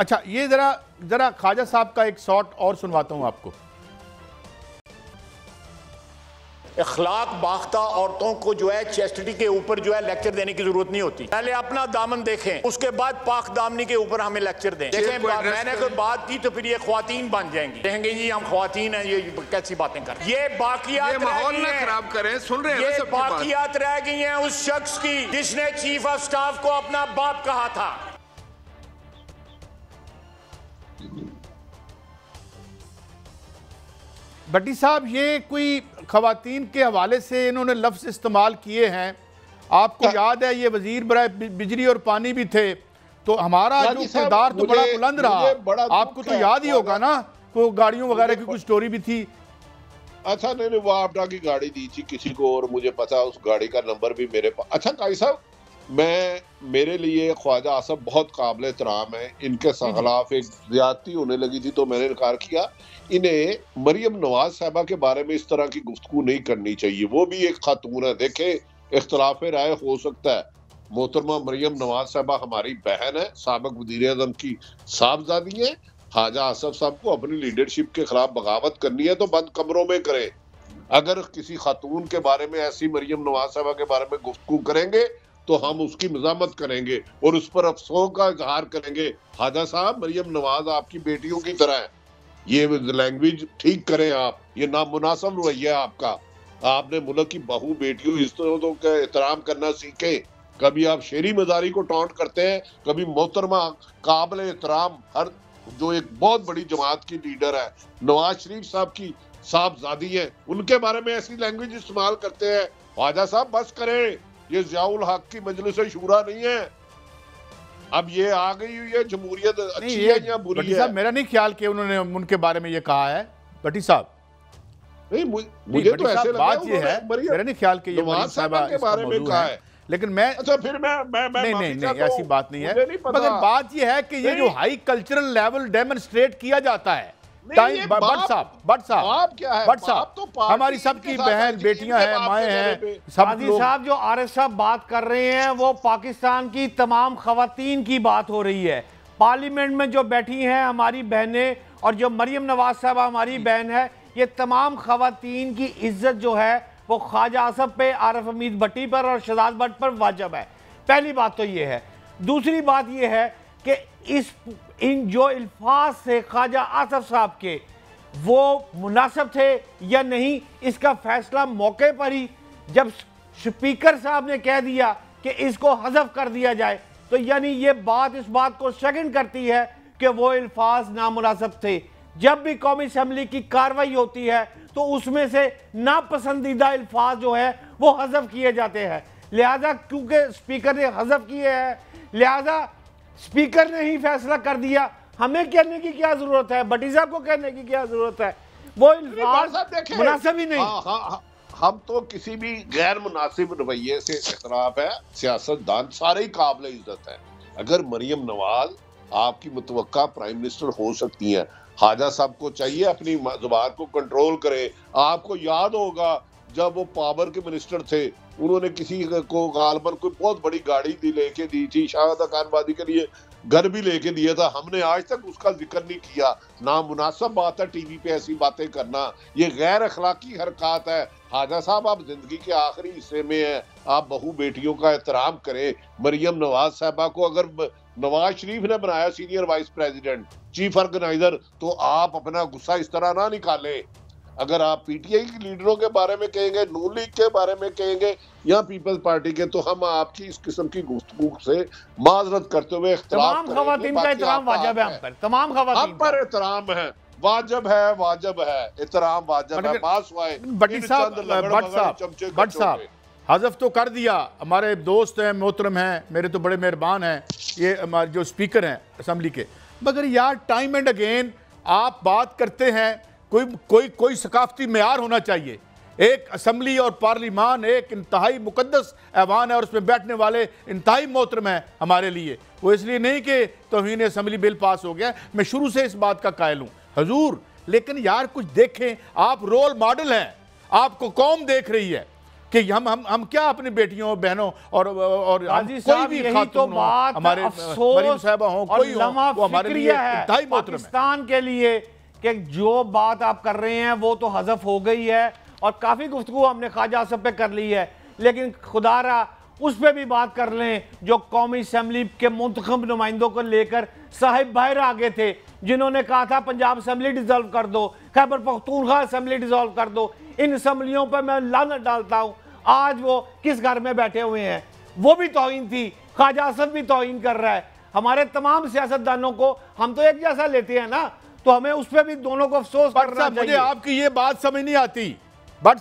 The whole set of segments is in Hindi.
अच्छा, ये जरा ख्वाजा साहब का एक शॉट और सुनवाता हूं आपको। अखलाक बाख्ता औरतों को जो है चेस्टिटी के ऊपर जो है लेक्चर देने की जरूरत नहीं होती। पहले अपना दामन देखें, उसके बाद पाक दामनी के ऊपर हमें लेक्चर दें। देखें, मैंने कोई बात की तो फिर ये ख्वातीन बन जाएंगी, कहेंगे जी हम ख्वातीन हैं, ये कैसी बातें कर, ये बाकियात माहौल ना खराब करें। सुन रहे हैं, ये बाकियात रह गई हैं उस शख्स की जिसने चीफ ऑफ स्टाफ को अपना बाप कहा था। भट्टी साहब, ये कोई खवातीन के हवाले से इन्होंने लफ्ज़ इस्तेमाल किए हैं। आपको याद है ये वजीर बराए बिजली और पानी भी थे, तो हमारा जो किरदार तो बड़ा बुलंद रहा। आपको तो याद ही होगा ना, को गाड़ियों वगैरह की कुछ स्टोरी भी थी। अच्छा, नहीं, वो आपटा की गाड़ी दी थी किसी को, और मुझे पता उस गाड़ी का नंबर भी मेरे पास। अच्छा काई साहब, मेरे लिए ख्वाजा आसफ बहुत काबिल एहतराम है। इनके खिलाफ एक ज्यादती होने लगी थी तो मैंने इनकार किया। इन्हें मरियम नवाज साहबा के बारे में इस तरह की गुफ्तगू नहीं करनी चाहिए। वो भी एक खातून है। देखे, इख्तलाफ राय हो सकता है, मोहतरमा मरियम नवाज साहबा हमारी बहन है, साबिक वजीर आज़म की साहबजादी है। ख्वाजा आसफ साहब को अपनी लीडरशिप के खिलाफ बगावत करनी है तो बंद कमरों में करें। अगर किसी खातून के बारे में, ऐसी मरियम नवाज साहबा के बारे में गुफ्तगू करेंगे तो हम उसकी मजामत करेंगे और उस पर अफसोस का इजहार करेंगे। ख्वाजा साहब, मरियम नवाज आपकी बेटियों की तरह है, ये लैंग्वेज ठीक करें आप। ये नामुनासिब रवैया आपका। आपने मुल्क की बहू बेटियों इस तरह का एहतराम करना सीखे। कभी आप शेरी मजारी को टॉन्ट करते हैं, कभी मोहतरमा काबिल एहतराम हर जो एक बहुत बड़ी जमात की लीडर है, नवाज शरीफ साहब की साहबजादी है, उनके बारे में ऐसी लैंग्वेज इस्तेमाल करते हैं। ख्वाजा साहब बस करें, ये जियाउल हक की मजलिस शूरा नहीं है। अब ये आ गई हुई है जमहूरियत, अच्छी है या बुरी है? मेरा नहीं ख्याल कि उन्होंने उनके बारे में ये कहा है भट्टी साहब। नहीं, मुझे तो ऐसे लगा बात ये है, मेरा नहीं ख्याल कि ये नवाज साहब के बारे में कहा है। लेकिन मैं, अच्छा फिर मैं नहीं ऐसी बात नहीं है। मगर बात ये है कि ये जो हाई कल्चरल लेवल डेमोन्स्ट्रेट किया जाता है, भट्ट साहब तो हमारी सबकी बहन बेटियां हैं, माएँ हैं, सब लोग। साहब जो आरिफ साहब बात कर रहे हैं वो पाकिस्तान की तमाम खवातीन की बात हो रही है। पार्लियामेंट में जो बैठी हैं हमारी बहनें और जो मरियम नवाज साहब हमारी बहन है, ये तमाम खवातीन की इज्जत जो है वो ख्वाजा आसफ पे, आरिफ हमीद भट्टी पर और शहजाद भट्ट पर वाजिब है। पहली बात तो ये है। दूसरी बात ये है कि इन जो अल्फाज से ख्वाजा आसफ साहब के वो मुनासिब थे या नहीं, इसका फैसला मौके पर ही जब स्पीकर साहब ने कह दिया कि इसको हज़फ कर दिया जाए, तो यानी ये बात इस बात को सेकंड करती है कि वो अल्फाज नामुनासिब थे। जब भी कौमी असम्बली की कार्रवाई होती है तो उसमें से नापसंदीदा अल्फाज जो है वो हज़फ किए जाते हैं। लिहाजा क्योंकि स्पीकर ने हज़फ किए हैं, लिहाजा स्पीकर ने ही फैसला कर दिया, हमें कहने की क्या जरूरत है, भट्टी साहब को कहने की क्या जरूरत है? वो मुनासिब ही नहीं। हम तो किसी भी गैर मुनासिब रवैये से इख्तलाफ है। सियासतदान सारे ही काबिल इज्जत है। अगर मरियम नवाज आपकी मुतवक्का प्राइम मिनिस्टर हो सकती हैं, ख्वाजा साहब को चाहिए अपनी जुबान को कंट्रोल करे। आपको याद होगा जब वो पावर के मिनिस्टर थे, उन्होंने किसी को गालबन कोई बहुत बड़ी गाड़ी लेके दी थी, शाहदा खानबादी के लिए घर भी लेके दिया था। हमने आज तक उसका जिक्र नहीं किया। नामुनासिब बात है टीवी पे ऐसी बातें करना, ये गैर अखलाकी हरकत है। ख्वाजा साहब, आप जिंदगी के आखिरी हिस्से में हैं, आप बहू बेटियों का एहतराम करें। मरियम नवाज साहबा को अगर नवाज शरीफ ने बनाया senior vice president, chief organiser, तो आप अपना गुस्सा इस तरह ना निकालें। अगर आप पीटीआई के लीडरों के बारे में कहेंगे, नून लीग के बारे में कहेंगे या पीपल्स पार्टी के, तो हम आपकी इस किस्म की गुफ्तगू से माजरत करते हुए तमाम खवातीन का एहतराम वाजिब है हम पर, तमाम खवातीन पर एहतराम है, वाजिब है एहतराम वाजिब है। भट्ट साहब हज़फ तो कर दिया, हमारे दोस्त हैं, मोहतरम हैं, मेरे तो बड़े मेहरबान हैं ये हमारे जो स्पीकर हैं असम्बली के, मगर यार टाइम एंड अगेन आप बात करते हैं, कोई सकाफती मेयार होना चाहिए। एक असम्बली और पार्लिमान एक इंतहाई मुकद्दस ऐवान है और उसमें बैठने वाले इंतहाई मोहतरम है हमारे लिए। वो इसलिए नहीं कि तौहीन असम्बली बिल पास हो गया, मैं शुरू से इस बात का कायल हूँ हजूर, लेकिन यार कुछ देखें, आप रोल मॉडल हैं, आपको कौम देख रही है। कि हम क्या अपनी बेटियों बहनों और कोई भी यही तो खातून बात, हमारे मरीम साहबा हो, कोई हो, वो हमारे लिए इंतहाई मोहतरम है पाकिस्तान के लिए कि जो बात आप कर रहे हैं वो तो हज़फ हो गई है और काफ़ी गुफ्तगू हमने ख्वाजा आसफ पे कर ली है, लेकिन खुदारा उस पर भी बात कर लें जो कौमी असम्बली के मुंतखब नुमाइंदों को लेकर साहिब बाहर आगे थे, जिन्होंने कहा था पंजाब असम्बली डिसॉल्व कर दो, खैबर पख्तूनख्वा असम्बली डिसॉल्व कर दो। इन असम्बलियों पर मैं लानत डालता हूँ। आज वो किस घर में बैठे हुए हैं? वो भी तौहीन थी, ख्वाजा आसफ भी तौहीन कर रहा है। हमारे तमाम सियासतदानों को हम तो एक जैसा लेते हैं ना, तो हमें उस पर भी दोनों को अफसोस करना चाहिए। मुझे आपकी ये बात समझ नहीं आती भट्ट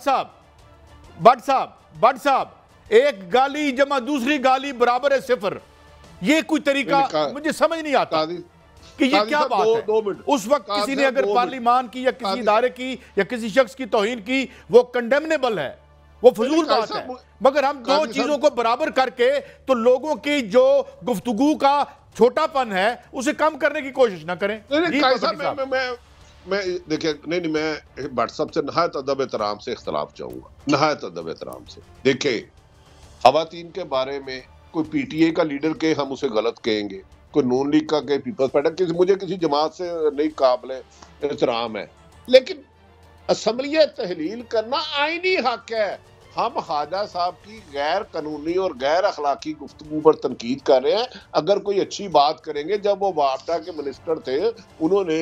साहब, एक गाली जमा दूसरी गाली बराबर है सिफर। ये कोई तरीका मुझे समझ नहीं आता कि ये क्या बात है। उस वक्त किसी ने अगर पार्लिमान की या किसी इदारे की या किसी शख्स की तौहीन की, वो कंडेमनेबल है, वो फजूल बात है। मगर हम दो चीजों को बराबर करके तो लोगों की जो गुफ्तगू का छोटापन है उसे कम करने की कोशिश ना करें। मैं देखिए नहीं मैं भट्ट साहब से नहायत अदब एहतराम से इख्तलाफ चाहूंगा, नहायत अदब एहतराम से। देखिए खवातीन के बारे में कोई पीटीए का लीडर के हम उसे गलत कहेंगे, कोई नून लीग का के पीपल्स पार्टी, मुझे किसी जमात से नहीं काबिल एहतराम है, लेकिन असम्बली तहलील करना आईनी हक है। हम ख्वाजा साहब की गैर कानूनी और गैर अखलाकी गुफ्तगू पर तनकीद कर रहे हैं। अगर कोई अच्छी बात करेंगे, जब वो वापडा के मिनिस्टर थे उन्होंने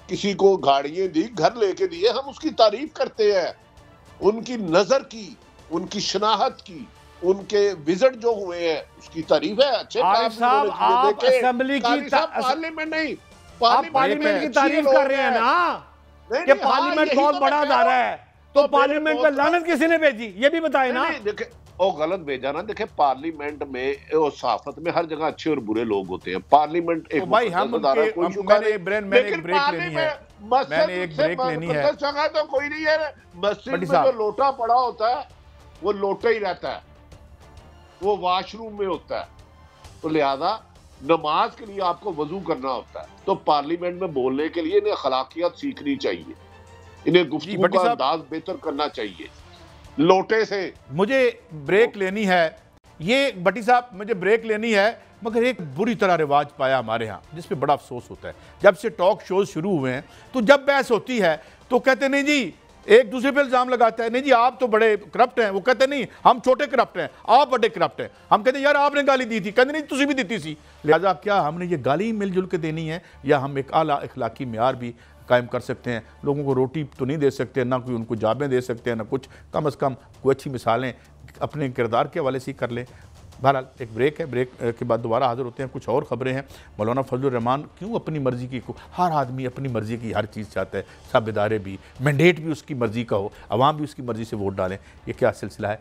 किसी को गाड़ियां दी, घर लेके दिए, हम उसकी तारीफ करते हैं। उनकी नजर की, उनकी शनाहत की, उनके विजिट जो हुए हैं उसकी तारीफ है। अच्छे पार्लियामेंट नहीं, पार्लियामेंट की तारीफ कर रहे हैं ना कि पार्लियामेंट बहुत बड़ा अदारा है, तो पार्लियामेंट में लानत किसी ने भेजी ये भी बताए ना। देखे वो गलत भेजा ना। देखे पार्लियामेंट में और सहाफत में हर जगह अच्छे और बुरे लोग होते हैं। पार्लियामेंट एक मैंने एक ब्रेक लेनी है। जगह तो कोई नहीं है, मस्जिद में जो लोटा पड़ा होता है वो लोटा ही रहता है, वो वॉशरूम में होता है, तो लिहाजा नमाज के लिए आपको वजू करना होता है। तो पार्लियामेंट में बोलने के लिए इन्हें अखलाकियात सीखनी चाहिए, इन्हें गुफ्तगू का अंदाज बेहतर करना चाहिए। लोटे से मुझे ब्रेक लेनी है, ये भट्टी साहब मुझे ब्रेक लेनी है, मगर एक बुरी तरह रिवाज पाया हमारे यहाँ जिस पे बड़ा अफसोस होता है। जब से टॉक शोज शुरू हुए हैं तो जब बहस होती है तो कहते नहीं जी, एक दूसरे पे इल्जाम लगाता है, नहीं जी आप तो बड़े करप्ट हैं, वो कहते नहीं हम छोटे करप्ट हैं, आप बड़े करप्ट हैं। हम कहते यार आपने गाली दी थी, कहते नहीं तुझे भी दी थी। लिहाजा क्या हमने ये गाली मिलजुल के देनी है या हम एक आला अखलाकी मेयार भी कायम कर सकते हैं? लोगों को रोटी तो नहीं दे सकते, ना कोई उनको जाबें दे सकते हैं, ना कुछ, कम अज़ कम कोई अच्छी मिसालें अपने किरदार के हवाले से कर लें। बहरहाल एक ब्रेक है, ब्रेक के बाद दोबारा हाजिर होते हैं। कुछ और ख़बरें हैं। मौलाना फजलुर रहमान क्यों अपनी मर्ज़ी की, हर आदमी अपनी मर्ज़ी की हर चीज़ चाहता है, सब इदारे भी, मैंडेट भी उसकी मर्ज़ी का हो, अवाम भी उसकी मर्ज़ी से वोट डालें, ये क्या सिलसिला है?